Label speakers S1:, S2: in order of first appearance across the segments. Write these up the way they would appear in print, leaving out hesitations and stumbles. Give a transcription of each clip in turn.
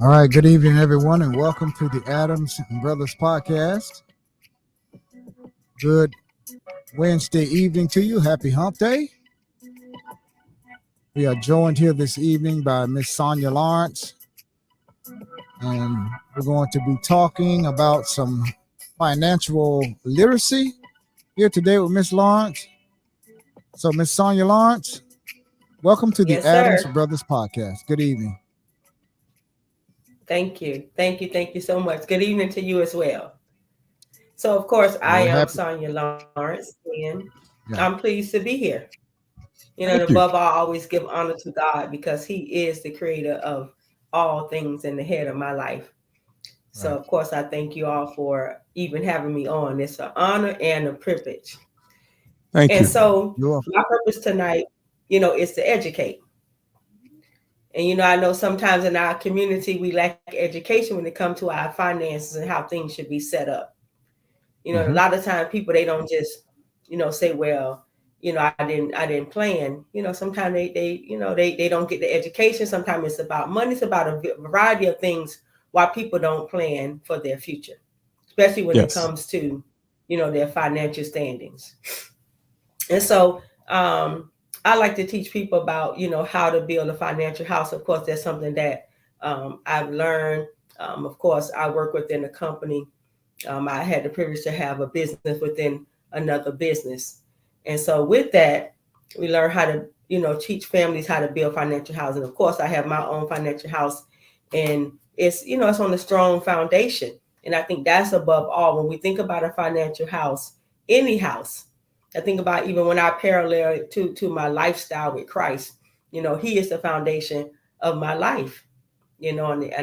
S1: All right, good evening, everyone, and welcome to the Adams and Brothers podcast. Good Wednesday evening to you. Happy Hump Day. We are joined here this evening by Miss Sonya Lawrence, and we're going to be talking about some financial literacy here today with Miss Lawrence. So, Miss Sonya Lawrence, welcome to the Adams Brothers podcast. Good evening.
S2: Thank you. Thank you so much. Good evening to you as well. So, of course, I am Sonya Lawrence, and I'm pleased to be here. And above all, I always give honor to God because He is the creator of all things and the head of my life. So, of course, I thank you all for even having me on. It's an honor and a privilege.
S3: Thank you.
S2: And so, my purpose tonight, is to educate. And, I know sometimes in our community, we lack education when it comes to our finances and how things should be set up. A lot of times people, they don't just, say, well, I didn't plan. Sometimes they don't get the education. Sometimes it's about money. It's about a variety of things why people don't plan for their future, especially when it comes to, their financial standings. And so, I like to teach people about, how to build a financial house. Of course, that's something that I've learned. Of course, I work within a company. I had the privilege to have a business within another business. And so with that, we learn how to, teach families how to build financial housing. Of course, I have my own financial house, and it's, it's on a strong foundation. And I think that's above all. When we think about a financial house, any house, I think about even when I parallel it to my lifestyle with Christ, He is the foundation of my life, and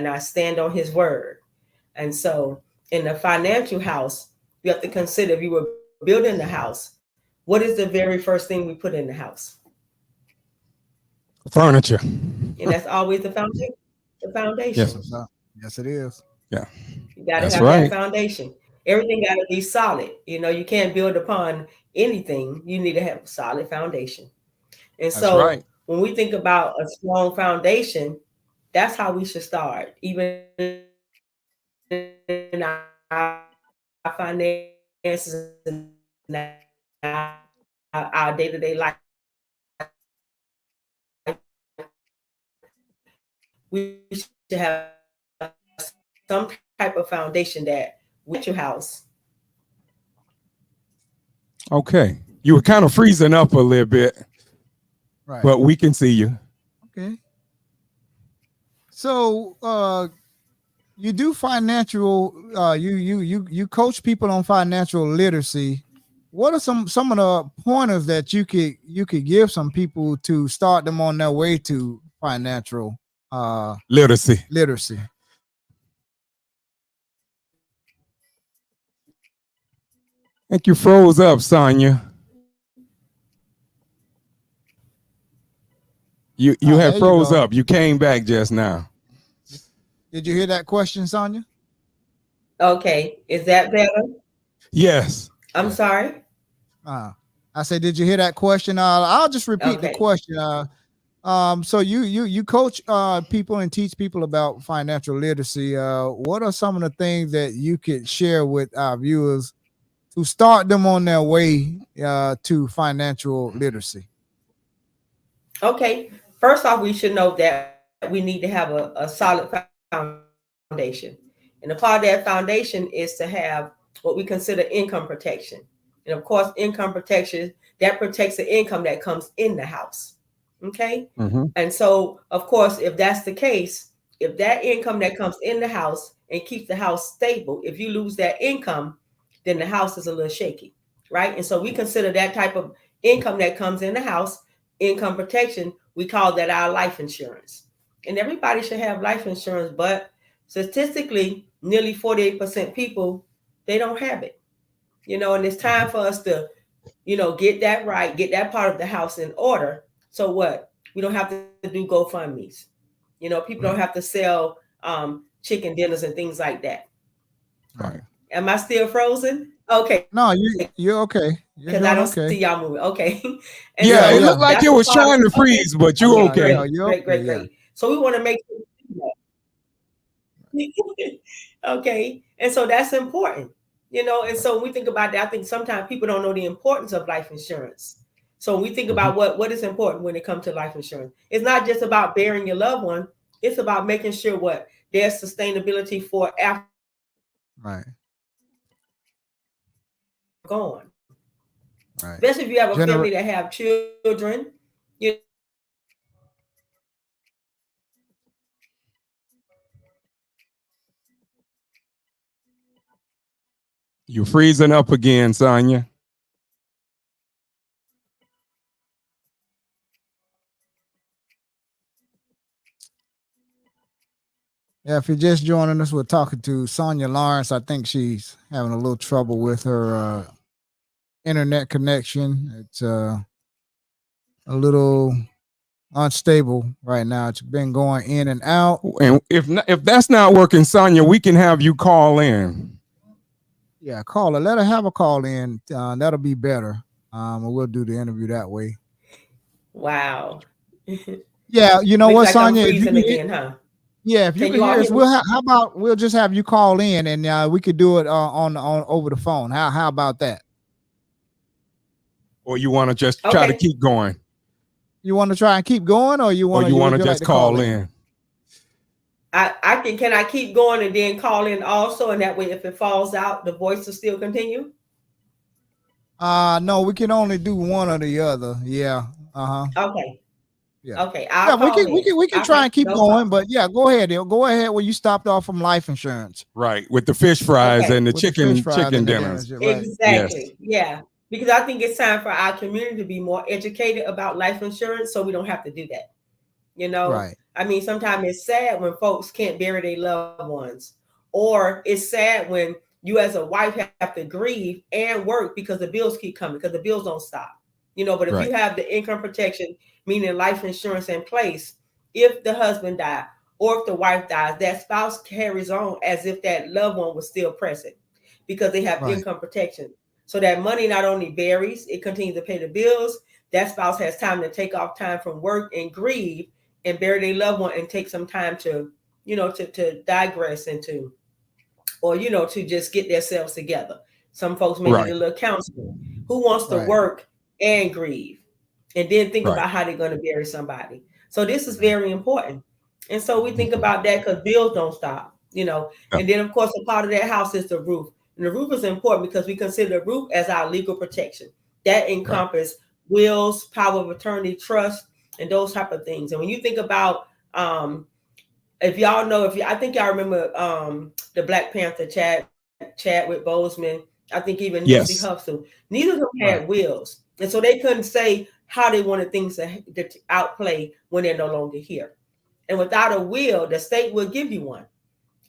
S2: I stand on His word. And so in the financial house, you have to consider if you were building the house, what is the very first thing we put in the house?
S3: Furniture.
S2: And that's always the foundation. The foundation.
S1: Yes, it is.
S3: Yeah.
S2: You got to have that foundation. Everything got to be solid. You can't build upon anything. You need to have a solid foundation. And so when we think about a strong foundation, that's how we should start, even in our finances and our day-to-day life. We should have some type of foundation that with your house.
S3: Okay. You were kind of freezing up a little bit, but we can see you.
S1: Okay. So you do financial, you coach people on financial literacy. What are some of the pointers that you could give some people to start them on their way to financial
S3: literacy? I think you froze up, Sonya. You had froze up. You came back just now.
S1: Did you hear that question, Sonya?
S2: Okay. Is that better?
S3: Yes.
S2: I'm sorry.
S1: I said, did you hear that question? I'll just repeat the question. So you coach people and teach people about financial literacy. What are some of the things that you could share with our viewers to start them on their way to financial literacy?
S2: Okay. First off, we should know that we need to have a solid foundation. And a part of that foundation is to have what we consider income protection. And of course, income protection, that protects the income that comes in the house. Okay. Mm-hmm. And so, of course, if that's the case, if that income that comes in the house and keeps the house stable, if you lose that income, then the house is a little shaky. Right. And so we consider that type of income that comes in the house, income protection, we call that our life insurance. And everybody should have life insurance, but statistically, nearly 48% people, they don't have it. And it's time for us to, get that right, get that part of the house in order. So what? We don't have to do GoFundMes. People don't have to sell chicken dinners and things like that.
S3: Right.
S2: Am I still frozen? Okay.
S1: No, you're okay. You're
S2: Because I
S1: doing
S2: don't
S1: okay.
S2: see y'all moving. Okay.
S3: And yeah, it looked like it was trying to freeze, but you okay.
S2: Great. So we want to make sure. Okay. And so that's important, and so when we think about that, I think sometimes people don't know the importance of life insurance. So when we think about what is important when it comes to life insurance, it's not just about burying your loved one. It's about making sure there's sustainability for after gone.
S1: Right.
S2: Especially if you have a family that have children.
S3: You're freezing up again, Sonya.
S1: Yeah, if you're just joining us, we're talking to Sonya Lawrence. I think she's having a little trouble with her internet connection. It's a little unstable right now. It's been going in and out.
S3: And if that's not working, Sonya, we can have you call in.
S1: Yeah, call her. Let her have a call in. That'll be better. And we'll do the interview that way.
S2: Wow.
S1: Yeah, you know what,
S2: like
S1: Sonya?
S2: If you can again, huh?
S1: Yeah, if you can hear us, how about we'll just have you call in and we could do it on over the phone. How about that?
S3: Or you want to just try to keep going?
S1: You want to try and keep going, or you want
S3: to just call in?
S2: Can I keep going and then call in also, and that way if it falls out, the voice will still continue?
S1: No, we can only do one or the other. Yeah.
S2: Okay.
S1: Yeah.
S2: Okay.
S1: We can try and keep going, but yeah, go ahead. Go ahead where you stopped off from life insurance.
S3: Right, with the fish fries and the chicken dinners.
S2: Right. Exactly. Yes. Yeah. Because I think it's time for our community to be more educated about life insurance, so we don't have to do that.
S1: Right.
S2: I mean, sometimes it's sad when folks can't bury their loved ones, or it's sad when you as a wife have to grieve and work because the bills keep coming, because the bills don't stop. But if you have the income protection, meaning life insurance in place, if the husband died or if the wife dies, that spouse carries on as if that loved one was still present because they have income protection. So that money not only buries, it continues to pay the bills. That spouse has time to take off time from work and grieve and bury their loved one and take some time to, to digress into, or, to just get themselves together. Some folks may need a little counseling. Who wants to work and grieve and then think about how they're going to bury somebody? So this is very important. And so we think about that because bills don't stop, and then of course a part of that house is the roof. And the roof is important because we consider the roof as our legal protection. That encompasses wills, power of attorney, trust, and those type of things. And when you think about, if y'all know, I think y'all remember the Black Panther, Chadwick Boseman, I think even Nipsey Hussle, neither of them had wills. And so they couldn't say how they wanted things to outplay when they're no longer here. And without a will, the state will give you one.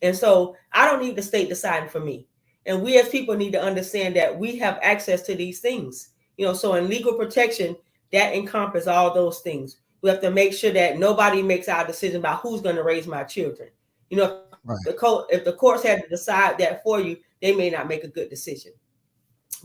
S2: And so I don't need the state deciding for me. And we as people need to understand that we have access to these things. So in legal protection, that encompasses all those things. We have to make sure that nobody makes our decision about who's going to raise my children. If the courts had to decide that for you, they may not make a good decision.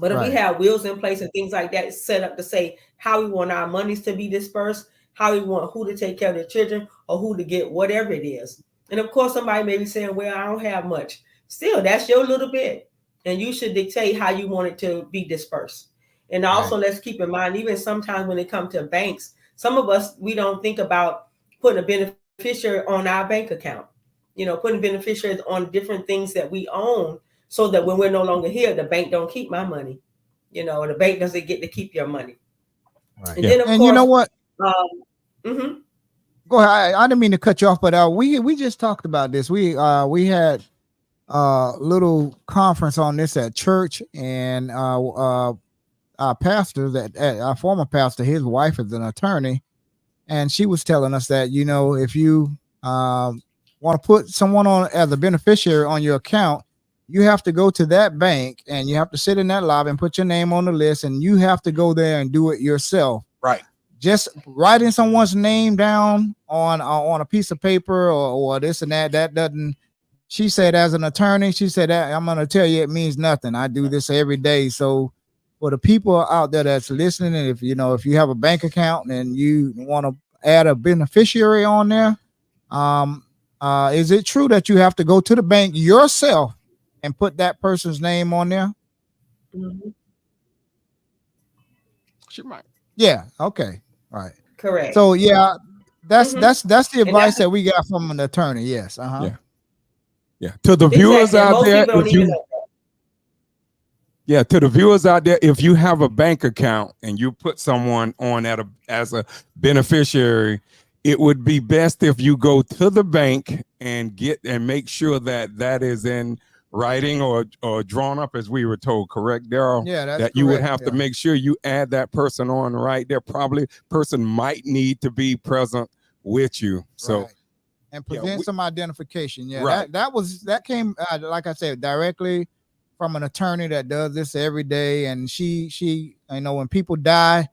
S2: But if we have wills in place and things like that set up to say how we want our monies to be dispersed, how we want who to take care of their children or who to get whatever it is. And of course, somebody may be saying, well, I don't have much. Still, that's your little bit. And you should dictate how you want it to be dispersed. And also, let's keep in mind, even sometimes when it comes to banks, some of us, we don't think about putting a beneficiary on our bank account, putting beneficiaries on different things that we own so that when we're no longer here, the bank don't keep my money, the bank doesn't get to keep your money.
S1: Right. And then, of course, you know what? Go ahead. I didn't mean to cut you off, but we just talked about this. We had a little conference on this at church, and our pastor, our former pastor, his wife is an attorney, and she was telling us that if you want to put someone on as a beneficiary on your account, you have to go to that bank and you have to sit in that lobby and put your name on the list, and you have to go there and do it yourself.
S3: Right.
S1: Just writing someone's name down on a piece of paper or this and that doesn't she said, as an attorney, she said, I'm going to tell you, it means nothing. I do this every day. So for the people out there that's listening, and if you have a bank account and you want to add a beneficiary on there, is it true that you have to go to the bank yourself and put that person's name on there?
S2: Mm-hmm.
S3: She might.
S1: Yeah. Okay. All right.
S2: Correct.
S1: So yeah, that's the advice that we got from an attorney. Yes.
S3: Yeah. Yeah. To the viewers out there, to the viewers out there, if you have a bank account and you put someone on as a beneficiary, it would be best if you go to the bank and make sure that is in writing or drawn up, as we were told, correct, Daryl?
S1: Yeah, that's
S3: that
S1: correct.
S3: You would have to make sure you add that person on right there. Probably person might need to be present with you. So
S1: right. And present some identification. Yeah,
S3: right.
S1: that came like I said, directly from an attorney that does this every day. And she when people die,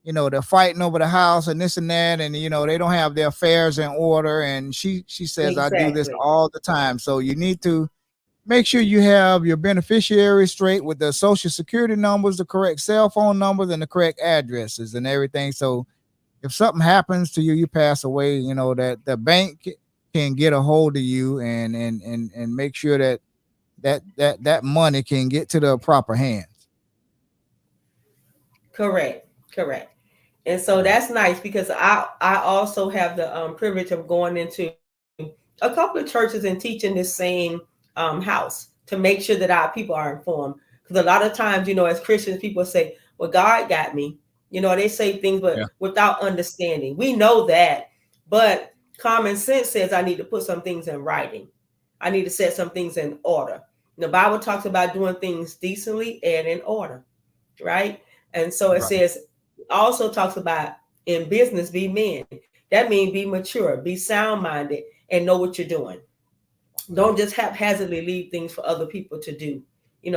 S1: they're fighting over the house and this and that, and they don't have their affairs in order. And she says, exactly. I do this all the time. So you need to make sure you have your beneficiary straight with the social security numbers, the correct cell phone numbers, and the correct addresses and everything. So if something happens to you, you pass away, that the bank can get a hold of you and make sure that money can get to the proper hands.
S2: Correct. And so that's nice, because I also have the privilege of going into a couple of churches and teaching this same house to make sure that our people are informed. Because a lot of times, as Christians, people say, well, God got me. They say things, but without understanding. We know that, but common sense says I need to put some things in writing. I need to set some things in order. The Bible talks about doing things decently and in order, right? And so it says, also talks about in business, be men. That means be mature, be sound-minded, and know what you're doing. Don't just haphazardly leave things for other people to do.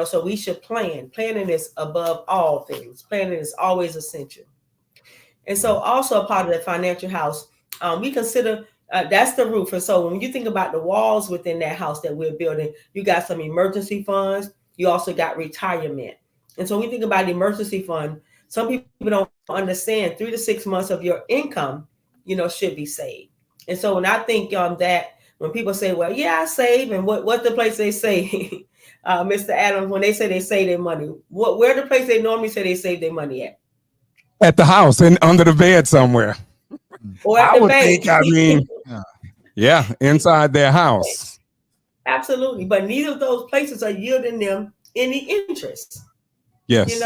S2: So we should plan. Planning is above all things. Planning is always essential. And so also a part of the financial house, we consider that's the roof. And so when you think about the walls within that house that we're building, you got some emergency funds. You also got retirement. And so when we think about the emergency fund, some people don't understand 3 to 6 months of your income, should be saved. And so when I think that when people say, well, yeah, I save, and what's the place they say, Mr. Adams, when they say they save their money, where the place they normally say they save their money at?
S3: At the house and under the bed somewhere.
S2: Or at the bank.
S3: Inside their house.
S2: Absolutely. But neither of those places are yielding them any interest.
S3: Yes.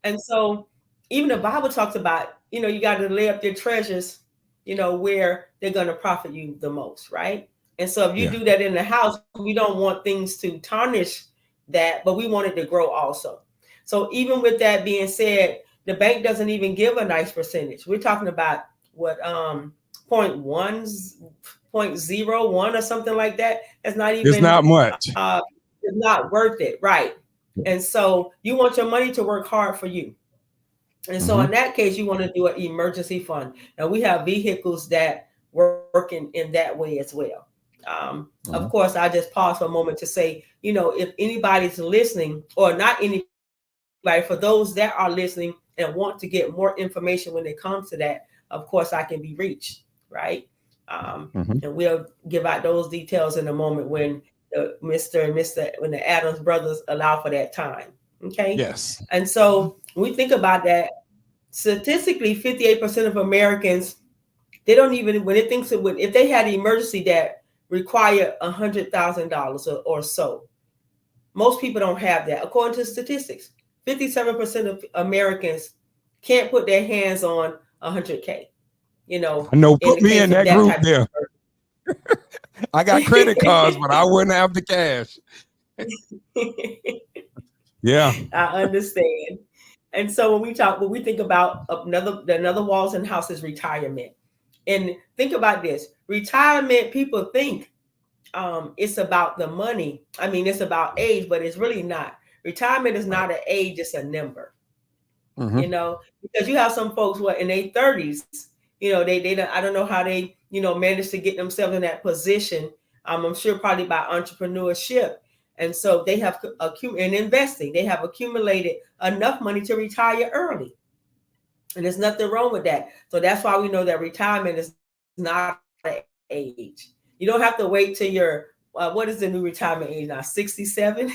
S2: And so even the Bible talks about, you got to lay up your treasures, where they're going to profit you the most, right? And so if you do that in the house, we don't want things to tarnish that, but we want it to grow also. So even with that being said, the bank doesn't even give a nice percentage. We're talking about what 0.01 or something like that. It's not even.
S3: It's not much.
S2: It's not worth it, right? And so you want your money to work hard for you. And so in that case, you want to do an emergency fund. Now we have vehicles that work in that way as well. Of course, I just pause for a moment to say, if anybody's listening, or not anybody, for those that are listening and want to get more information when it comes to that, of course, I can be reached, right? And we'll give out those details in a moment when when the Adams brothers allow for that time. Okay.
S3: Yes.
S2: And so when we think about that, statistically, 58% of Americans, they don't even, when it thinks it would, if they had an emergency that require $100,000 or so, most people don't have that. According to statistics, 57% of Americans can't put their hands on $100K.
S3: I know, put me in that group there. I got credit cards, but I wouldn't have the cash. Yeah,
S2: I understand. And so when we think about another walls and houses, retirement. And think about this. Retirement, people think it's about the money. I mean, it's about age, but it's really not. Retirement is not an age, it's a number. Because you have some folks who are in their 30s, they don't, I don't know how they, managed to get themselves in that position I'm sure probably by entrepreneurship. And so they have in investing, they have accumulated enough money to retire early. And there's nothing wrong with that. So that's why we know that retirement is not an age. You don't have to wait till you're, what is the new retirement age now? 67?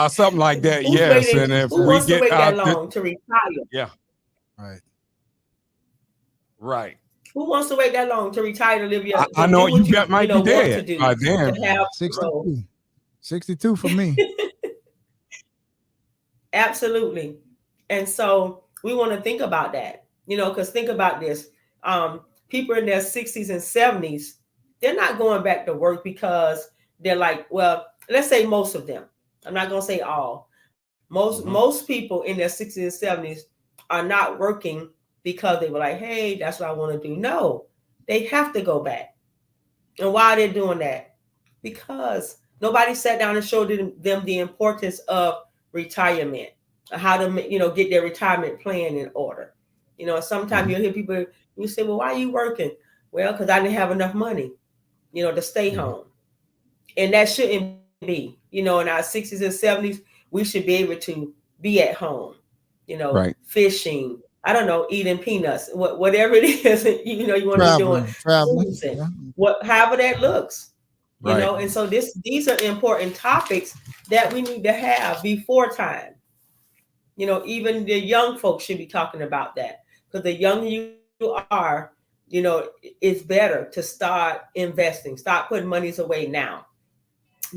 S3: Something like that. Yes.
S2: Waiting,
S3: and if
S2: who
S3: we
S2: wants
S3: get
S2: to wait that long to retire?
S3: Yeah.
S1: Right.
S3: Right.
S2: Who wants to wait that long to retire to live your?
S3: I know you might be
S2: want
S3: dead
S2: to do
S3: by then.
S2: to have
S1: 62. 62 for me.
S2: Absolutely. And so we want to think about that, because think about this. People in their 60s and 70s, they're not going back to work because they're like, well, let's say most of them. I'm not going to say all. Most people in their 60s and 70s are not working because they were like, hey, that's what I want to do. No, they have to go back. And why are they doing that? Because nobody sat down and showed them the importance of retirement, how to get their retirement plan in order. Sometimes you'll hear people, you say, well, why are you working? Well, because I didn't have enough money, to stay home. And that shouldn't be, in our 60s and 70s, we should be able to be at home, fishing, I don't know, eating peanuts, whatever it is, you want to be doing,
S1: traveling,
S2: however that looks, and so these are important topics that we need to have before time. Even the young folks should be talking about that, because the younger you are, it's better to start investing, start putting monies away now,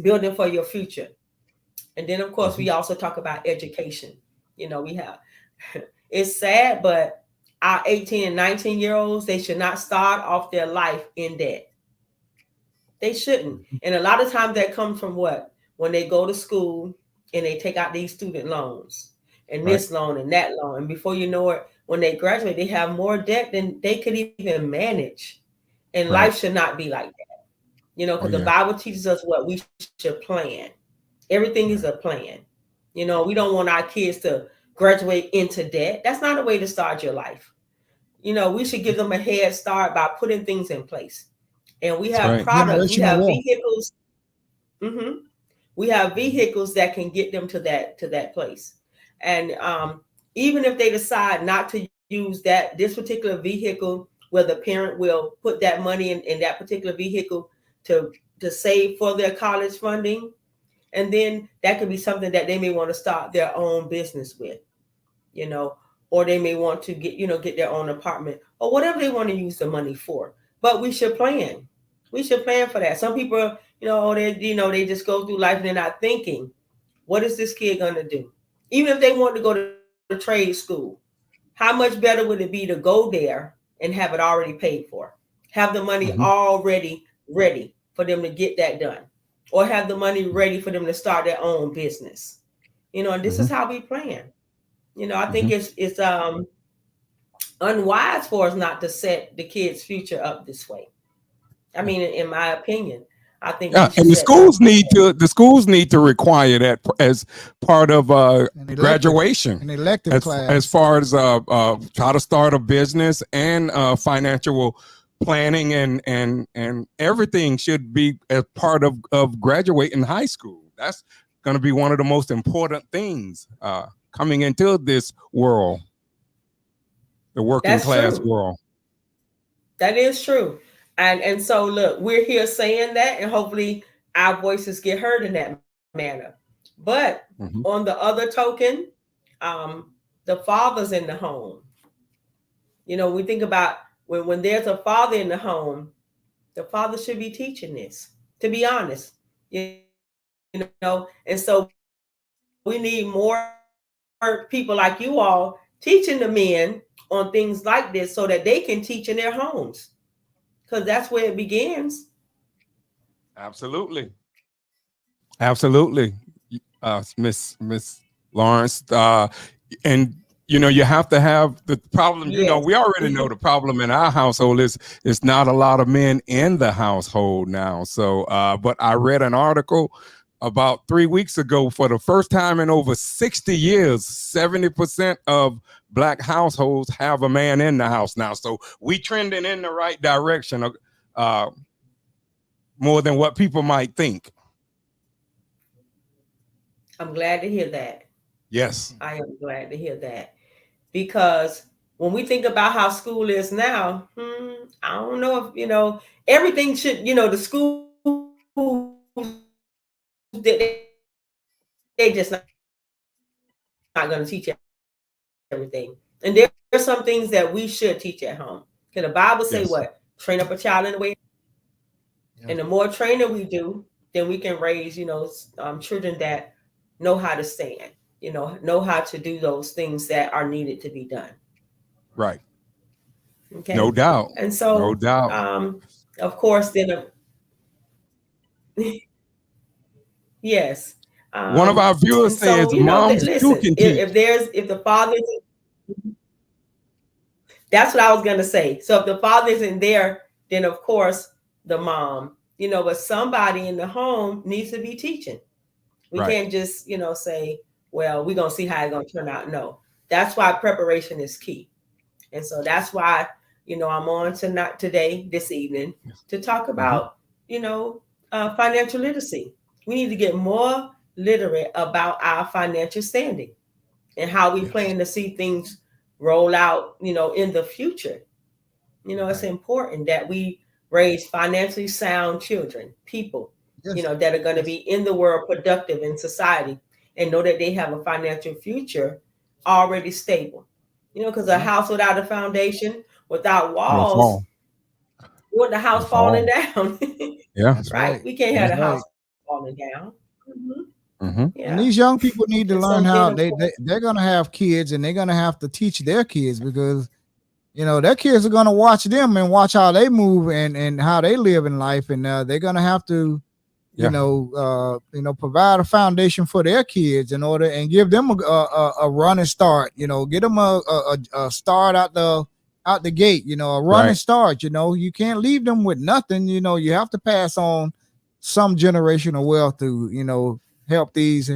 S2: building for your future. And then, of course, we also talk about education. We have, it's sad, but our 18 and 19-year-olds, they should not start off their life in debt. They shouldn't. And a lot of times that comes from what? When they go to school and they take out these student loans and this loan and that loan. And before you know it, when they graduate, they have more debt than they could even manage. And life should not be like that. Because the Bible teaches us what we should plan. Everything is a plan. We don't want our kids to graduate into debt. That's not a way to start your life. We should give them a head start by putting things in place. And we have products, we have vehicles. We have vehicles that can get them to that place. And even if they decide not to use this particular vehicle, where the parent will put that money in that particular vehicle to save for their college funding, and then that could be something that they may want to start their own business with, or they may want to get their own apartment or whatever they want to use the money for. But we should plan. We should plan for that. Some people, they just go through life and they're not thinking, what is this kid going to do? Even if they want to go to trade school, how much better would it be to go there and have it already paid for? Have the money already ready for them to get that done, or have the money ready for them to start their own business. And this is how we plan. I think it's unwise for us not to set the kids' future up this way. I mean, in my opinion, I think
S3: and the schools need to require that as part of graduation,
S1: an elective class,
S3: as far as how to start a business and financial planning and everything should be as part of graduating high school. That's going to be one of the most important things coming into this world, the working class world.
S2: That is true. And so look, we're here saying that, and hopefully our voices get heard in that manner. But on the other token, the father's in the home. We think about when there's a father in the home, the father should be teaching this, to be honest. And so we need more people like you all teaching the men on things like this so that they can teach in their homes. Because that's where it begins.
S3: Absolutely. Miss Lawrence. And you have to have the problem.
S2: Yes.
S3: We already know the problem in our household is it's not a lot of men in the household now. So but I read an article about 3 weeks ago, for the first time in over 60 years, 70% of Black households have a man in the house now. So we trending in the right direction. more than what people might think.
S2: I'm glad to hear that.
S3: Yes.
S2: I am glad to hear that. Because when we think about how school is now, I don't know if, everything should, the school, they just not going to teach everything. And there's some things that we should teach at home. Can the Bible say what? Train up a child in the way. Yeah. And the more training we do, then we can raise, children that know how to stand, know how to do those things that are needed to be done.
S3: Right.
S2: Okay.
S3: No doubt.
S2: And so,
S3: no doubt.
S2: Of course, then, yes.
S3: One of our viewers says, "Moms too can teach."
S2: If the father, that's what I was going to say. So if the father isn't there, then of course the mom, but somebody in the home needs to be teaching. We can't just, say, well, we're going to see how it's going to turn out. No, that's why preparation is key. And so that's why, I'm on this evening to talk about, financial literacy. We need to get more literate about our financial standing and how we plan to see things roll out, in the future. It's important that we raise financially sound children, people, that are going to be in the world, productive in society, and know that they have a financial future already stable. Because a house without a foundation, without walls, with the house falling down.
S3: Yeah,
S2: right. We can't have the house falling down.
S1: Yeah. And these young people need to learn how they're going to have kids, and they're going to have to teach their kids, because their kids are going to watch them and watch how they move and how they live in life, and they're going to have to provide a foundation for their kids in order and give them a running start, get them a start out the gate, a running start. You can't leave them with nothing. You have to pass on some generational wealth to help these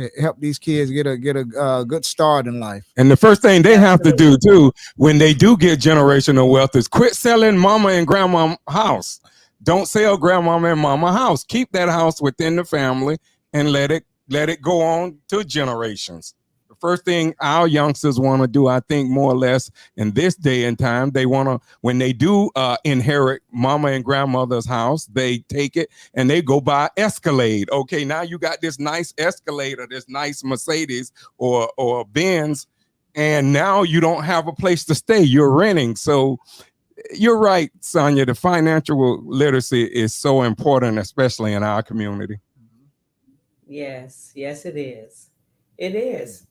S1: kids get a good start in life.
S3: And the first thing they have to do too, when they do get generational wealth, is quit selling mama and grandma house. Don't sell grandmama and mama house. Keep that house within the family and let it go on to generations. The first thing our youngsters want to do, I think, more or less in this day and time, they want to, when they do inherit mama and grandmother's house, they take it and they go buy Escalade. Okay, now you got this nice Escalade or this nice Mercedes or Benz, and now you don't have a place to stay. You're renting. So you're right, Sonya. The financial literacy is so important, especially in our community.
S2: Yes, it is. It is.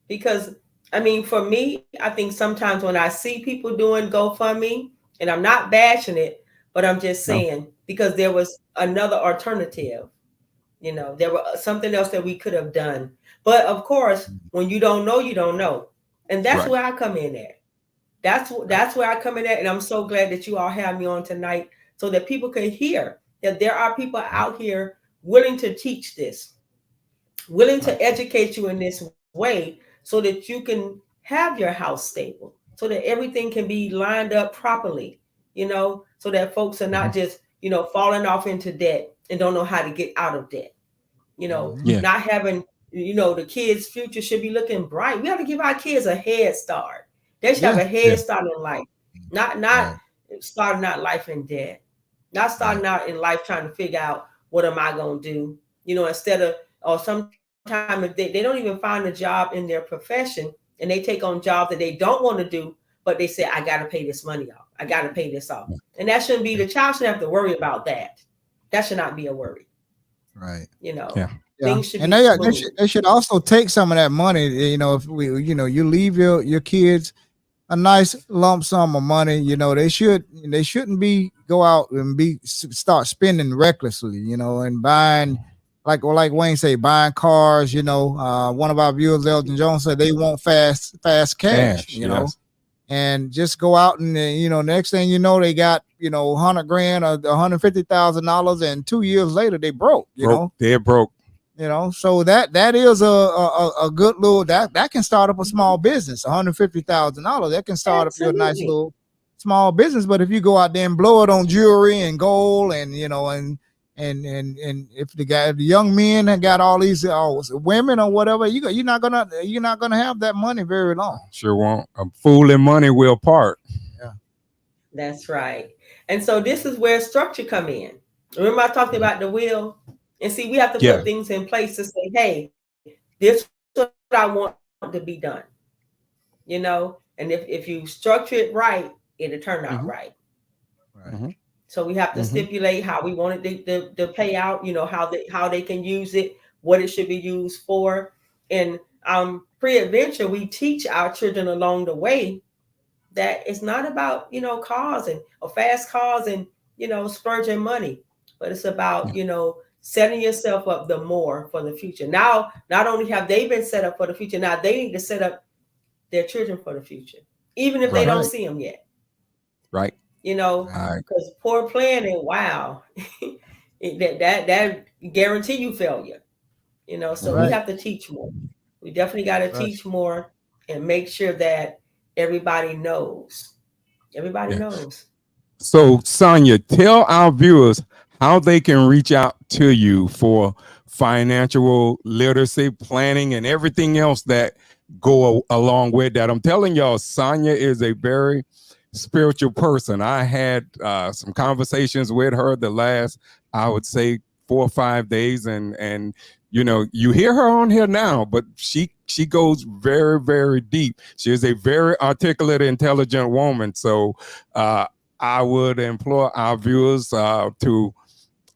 S2: Because, for me, I think sometimes when I see people doing GoFundMe, and I'm not bashing it, but I'm just saying, because there was another alternative, there was something else that we could have done. But of course, when you don't know, you don't know. And that's where I come in at. That's where I come in at. And I'm so glad that you all have me on tonight so that people can hear that there are people out here willing to teach this, willing to educate you in this way so that you can have your house stable, so that everything can be lined up properly, so that folks are not just, falling off into debt and don't know how to get out of debt, not having, the kids' future should be looking bright. We have to give our kids a head start. They should have a head start in life, not starting out life in debt, not starting out in life trying to figure out what am I going to do, instead of, or sometimes if they don't even find a job in their profession and they take on jobs that they don't want to do, but they say, I got to pay this money off. I got to pay this off. And that shouldn't be, the child shouldn't have to worry about that. That should not be a worry.
S1: Right.
S2: Things should
S1: and
S2: be
S1: they should also take some of that money. If you leave your kids a nice lump sum of money, they shouldn't be go out and start spending recklessly, and buying like Wayne say, buying cars. One of our viewers, Elton Jones, said they want fast cash, and just go out and next thing you know, they got $100,000 or $150,000, and 2 years later they broke.
S3: They're broke.
S1: So that is a good little that can start up a small business. $150,000 that can start up your nice little small business. But if you go out there and blow it on jewelry and gold and and if the young men have got all these women or whatever, you're not gonna have that money very long.
S3: Sure won't. A fool and money will part.
S1: Yeah,
S2: that's right. And so this is where structure come in. Remember I talked about the will, and see we have to put things in place to say, hey, this is what I want to be done. You know, and if you structure it right, it'll turn out right. So we have to stipulate how we want it to pay out, you know, how they can use it, what it should be used for. And pre-adventure, we teach our children along the way that it's not about, you know, cars or fast cars and, you know, splurging money, but it's about, you know, setting yourself up the more for the future. Now, not only have they been set up for the future, now they need to set up their children for the future, even if they don't see them yet.
S3: Right.
S2: You know, because poor planning, wow, that guarantee you failure. You know, so we have to teach more. We definitely got to teach more and make sure that everybody knows. Everybody knows.
S3: So, Sonya, tell our viewers how they can reach out to you for financial literacy, planning, and everything else that go along with that. I'm telling y'all, Sonya is a very spiritual person. I had some conversations with her the last, I would say, 4 or 5 days, and you know, you hear her on here now, but she goes very, very deep. She is a very articulate, intelligent woman. So I would implore our viewers to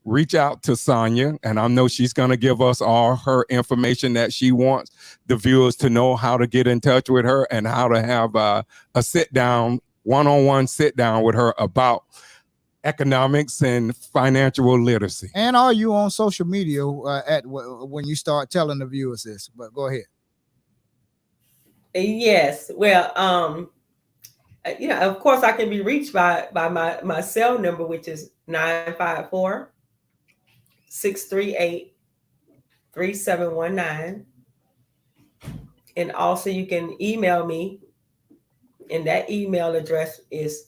S3: reach out to Sonya, and I know she's going to give us all her information that she wants the viewers to know how to get in touch with her and how to have a sit down, one-on-one sit down with her about economics and financial literacy.
S1: And are you on social media when you start telling the viewers this? But go ahead.
S2: Yes. Well, you know, of course, I can be reached by my cell number, which is 954-638-3719. And also you can email me, and that email address is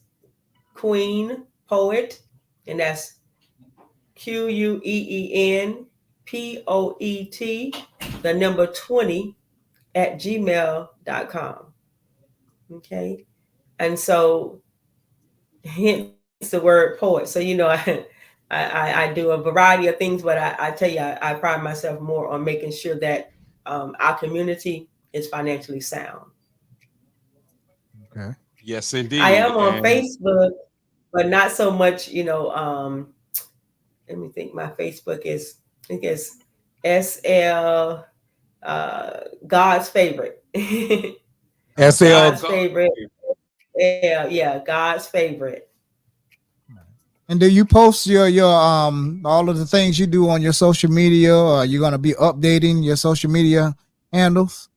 S2: Queen Poet, and that's QUEENPOET, the number 20 at gmail.com. Okay. And so hence the word poet. So, you know, I do a variety of things, but I tell you, I pride myself more on making sure that our community is financially sound.
S1: Okay.
S3: Yes, indeed.
S2: I am on Facebook, but not so much, you know, let me think. My Facebook is, I think it's SL God's Favorite.
S3: SL
S2: God's Favorite. Yeah, God's Favorite.
S1: And do you post your all of the things you do on your social media? Or are you going to be updating your social media handles?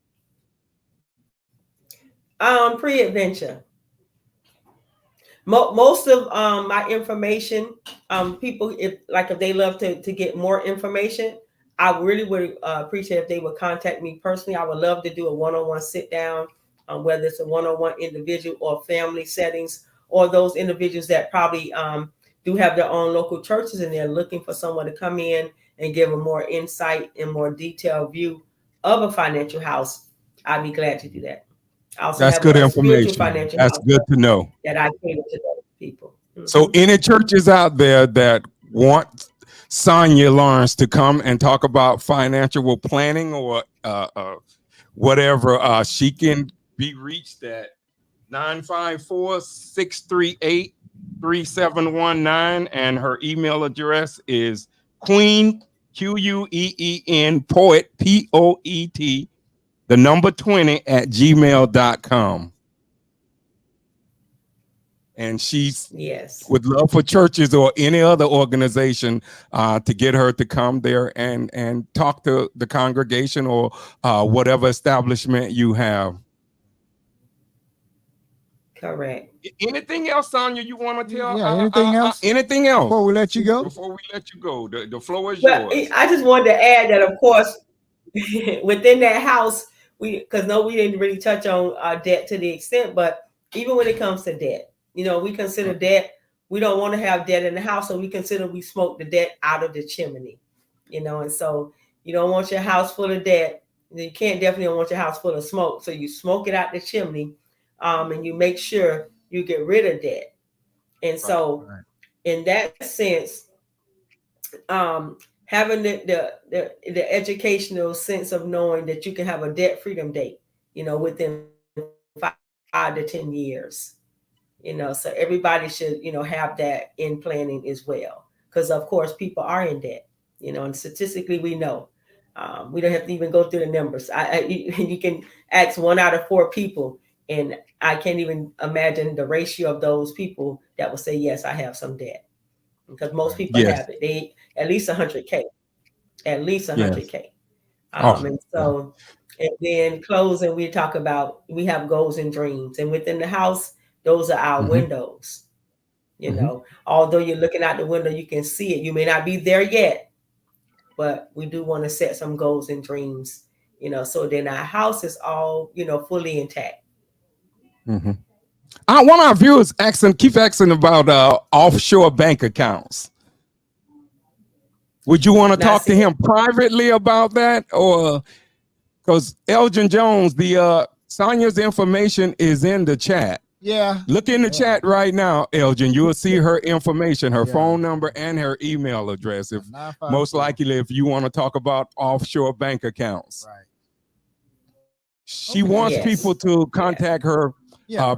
S2: Pre-adventure. Most of my information, people, if they love to get more information, I really would appreciate if they would contact me personally. I would love to do a one-on-one sit down, whether it's a one-on-one individual or family settings, or those individuals that probably do have their own local churches and they're looking for someone to come in and give a more insight and more detailed view of a financial house. I'd be glad to do that.
S3: That's good information. That's good to know.
S2: That I cater to those people. Mm-hmm.
S3: So any churches out there that want Sonya Lawrence to come and talk about financial planning or whatever, she can be reached at 954-638-3719, and her email address is Queen QUEEN Poet POET the number 20 at gmail.com. And she's would love for churches or any other organization to get her to come there and talk to the congregation or whatever establishment you have.
S2: Correct.
S3: Anything else, Sonya, you want to tell?
S1: Yeah, anything else?
S3: Anything else?
S1: Before we let you go?
S3: Before we let you go, the floor is
S2: yours. I just wanted to add that, of course, within that house, because we didn't really touch on debt to the extent, but even when it comes to debt, you know, we consider debt we don't want to have debt in the house, so we consider we smoke the debt out of the chimney, you know. And so you don't want your house full of debt. You definitely don't want your house full of smoke. So you smoke it out the chimney, and you make sure you get rid of debt. And so, in that sense, having the educational sense of knowing that you can have a debt freedom date, you know, within 5 to 10 years, you know, so everybody should, you know, have that in planning as well. Because of course, people are in debt, you know, and statistically we know. We don't have to even go through the numbers. You can ask 1 out of 4 people, and I can't even imagine the ratio of those people that will say, yes, I have some debt. Because most people have it. They at least 100K, at least 100K. And so, and then closing, we talk about, we have goals and dreams, and within the house, those are our windows. You know, although you're looking out the window, you can see it. You may not be there yet, but we do want to set some goals and dreams, you know, so then our house is all, you know, fully intact.
S3: One of our viewers keep asking about offshore bank accounts. Would you want to talk to him privately about that? Or because Elgin Jones, Sonya's information is in the chat.
S1: Yeah.
S3: Look in the chat right now, Elgin. You will see her information, her phone number, and her email address. If most likely, if you want to talk about offshore bank accounts.
S1: Right.
S3: She wants people to contact her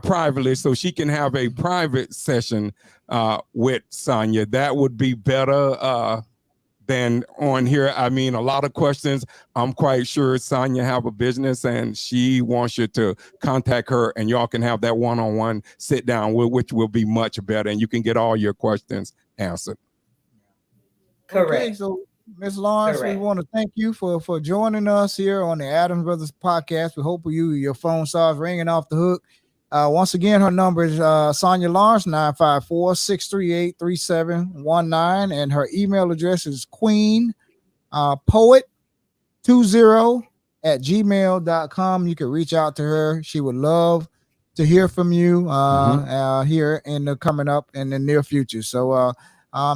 S3: privately, so she can have a private session with Sonya. That would be better than on here. I mean, a lot of questions. I'm quite sure Sonya have a business, and she wants you to contact her, and y'all can have that one-on-one sit down, which will be much better, and you can get all your questions answered.
S2: Correct.
S1: Okay, so Ms. Lawrence, we want to thank you for joining us here on the Adams Brothers podcast. We hope your phone starts ringing off the hook. Once again, her number is Sonya Lawrence, 954-638-3719, and her email address is queenpoet20@gmail.com. You can reach out to her. She would love to hear from you here coming up in the near future. So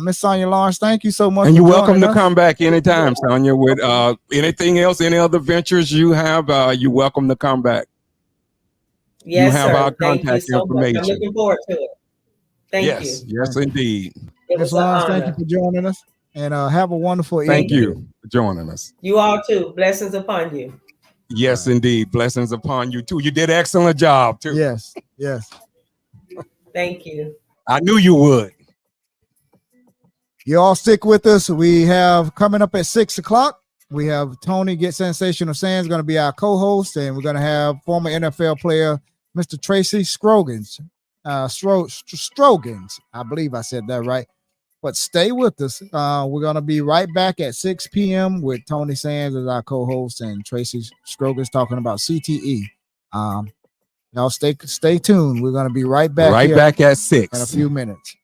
S1: Miss Sonya Lawrence, thank you so much.
S3: And you're welcome to come back anytime, Sonya, with anything else, any other ventures you have, you're welcome to come back.
S2: Yes,
S3: you have
S2: sir.
S3: our
S2: Thank
S3: contact
S2: you so
S3: information.
S2: much. I'm looking forward to it. Thank you.
S3: Yes, indeed.
S1: Miss Lawrence, thank you for joining us, and have a wonderful evening.
S3: Thank you for joining us.
S2: You all too. Blessings upon you.
S3: Yes, indeed. Blessings upon you too. You did an excellent job too.
S1: Yes.
S2: Thank you.
S3: I knew you would.
S1: You all stick with us. We have coming up at 6 o'clock. We have Tony Get Sensational Sands going to be our co-host, and we're going to have former NFL player Mr. Tracy Strogans. Strogans. I believe I said that right. But stay with us. We're going to be right back at 6 p.m. with Tony Sands as our co-host and Tracy Strogans talking about CTE. Y'all stay tuned. We're going to be right back.
S3: Right back at 6
S1: in a few minutes.